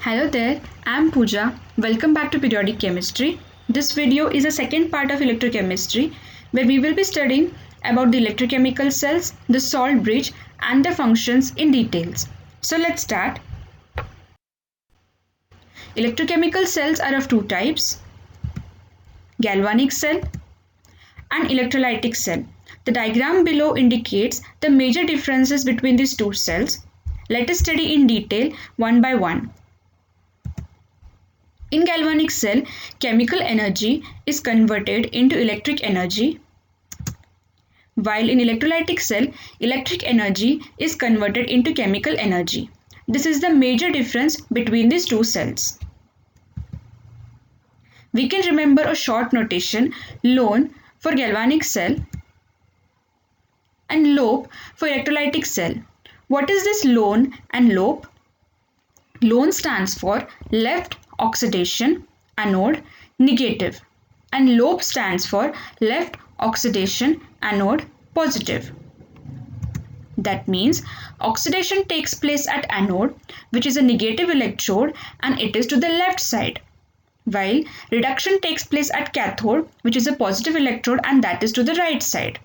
Hello there, I'm Pooja. Welcome back to Periodic Chemistry. This video is the second part of electrochemistry where we will be studying about the electrochemical cells, the salt bridge and their functions in details. So let's start. Electrochemical cells are of two types, galvanic cell and electrolytic cell. The diagram below indicates the major differences between these two cells. Let us study in detail one by one. In galvanic cell, chemical energy is converted into electric energy, while in electrolytic cell, electric energy is converted into chemical energy. This is the major difference between these two cells. We can remember a short notation, lone for galvanic cell and lope for electrolytic cell. What is this lone and lope? Lone stands for left oxidation, anode, negative, and lope stands for left oxidation, anode, positive. That means oxidation takes place at anode, which is a negative electrode, and it is to the left side, while reduction takes place at cathode, which is a positive electrode, and that is to the right side.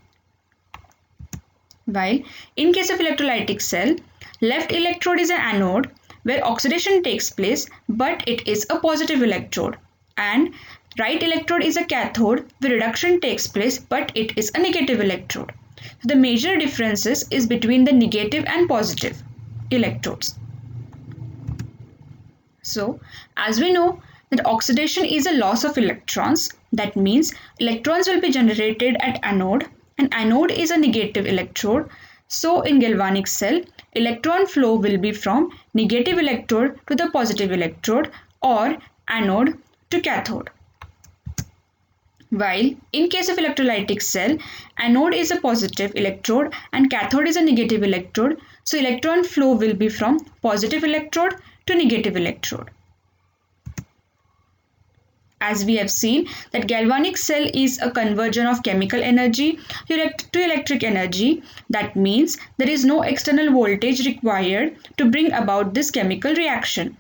While in case of electrolytic cell, left electrode is an anode where oxidation takes place, but it is a positive electrode, and right electrode is a cathode where reduction takes place, but it is a negative electrode. So the major differences is between the negative and positive electrodes. So as we know that oxidation is a loss of electrons, that means electrons will be generated at anode, and anode is a negative electrode. So in galvanic cell, electron flow will be from negative electrode to the positive electrode or anode to cathode. While in case of electrolytic cell, anode is a positive electrode and cathode is a negative electrode. So electron flow will be from positive electrode to negative electrode. As we have seen that galvanic cell is a conversion of chemical energy to electric energy. That means there is no external voltage required to bring about this chemical reaction.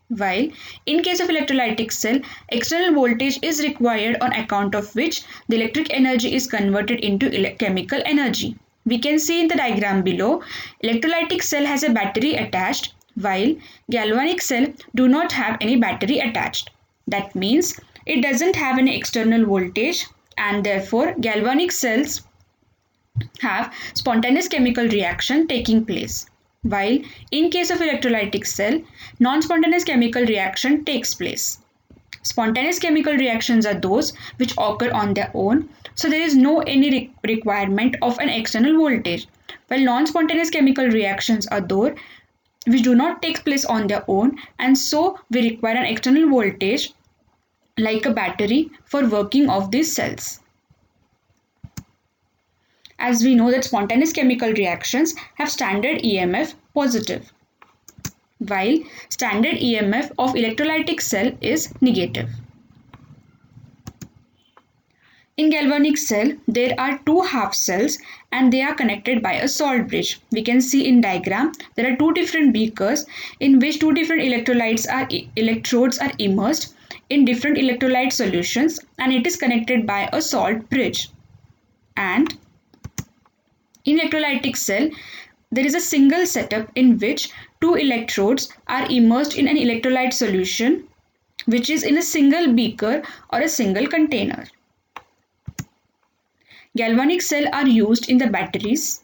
While in case of electrolytic cell, external voltage is required on account of which the electric energy is converted into chemical energy. We can see in the diagram below, electrolytic cell has a battery attached, while galvanic cell do not have any battery attached. That means it doesn't have any external voltage, and therefore galvanic cells have spontaneous chemical reaction taking place. While in case of electrolytic cell, non-spontaneous chemical reaction takes place. Spontaneous chemical reactions are those which occur on their own, so there is no any requirement of an external voltage, while non-spontaneous chemical reactions are those which do not take place on their own, and so we require an external voltage like a battery for working of these cells. As we know that spontaneous chemical reactions have standard EMF positive, while standard EMF of electrolytic cell is negative. In galvanic cell, there are two half cells and they are connected by a salt bridge. We can see in diagram there are two different beakers in which two different electrodes are immersed in different electrolyte solutions, and it is connected by a salt bridge. And in electrolytic cell, there is a single setup in which two electrodes are immersed in an electrolyte solution, which is in a single beaker or a single container. Galvanic cells are used in the batteries,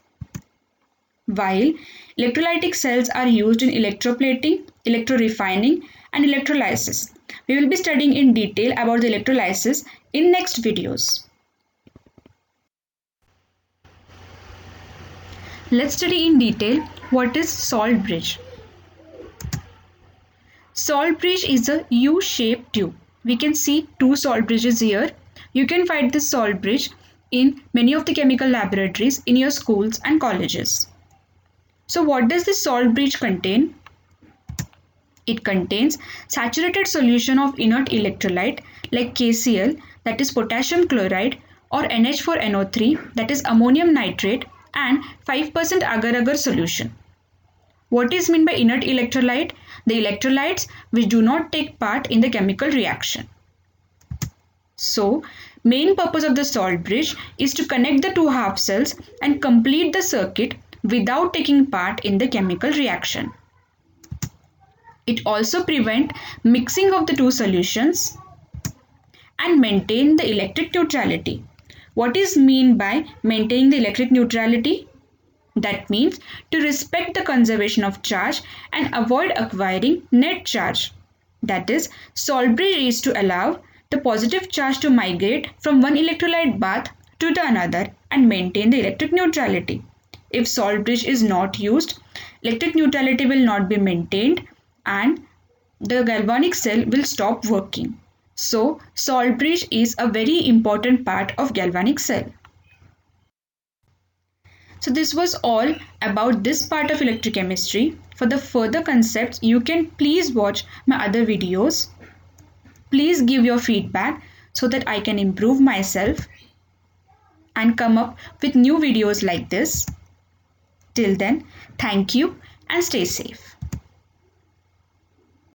while electrolytic cells are used in electroplating, electrorefining, and electrolysis. We will be studying in detail about the electrolysis in next videos. Let's study in detail what is salt bridge. Salt bridge is a U-shaped tube. We can see two salt bridges here. You can find this salt bridge in many of the chemical laboratories in your schools and colleges. So what does this salt bridge contain? It contains saturated solution of inert electrolyte like KCl, that is potassium chloride, or NH4NO3, that is ammonium nitrate, and 5% agar-agar solution. What is meant by inert electrolyte? The electrolytes which do not take part in the chemical reaction. So, main purpose of the salt bridge is to connect the two half cells and complete the circuit without taking part in the chemical reaction. It also prevents mixing of the two solutions and maintain the electric neutrality. What is mean by maintaining the electric neutrality? That means to respect the conservation of charge and avoid acquiring net charge. That is, salt bridge is to allow the positive charge to migrate from one electrolyte bath to the another and maintain the electric neutrality. If salt bridge is not used, electric neutrality will not be maintained and the galvanic cell will stop working. So, salt bridge is a very important part of galvanic cell. So this was all about this part of electrochemistry. For the further concepts, you can please watch my other videos. Please give your feedback so that I can improve myself and come up with new videos like this. Till then, thank you and stay safe.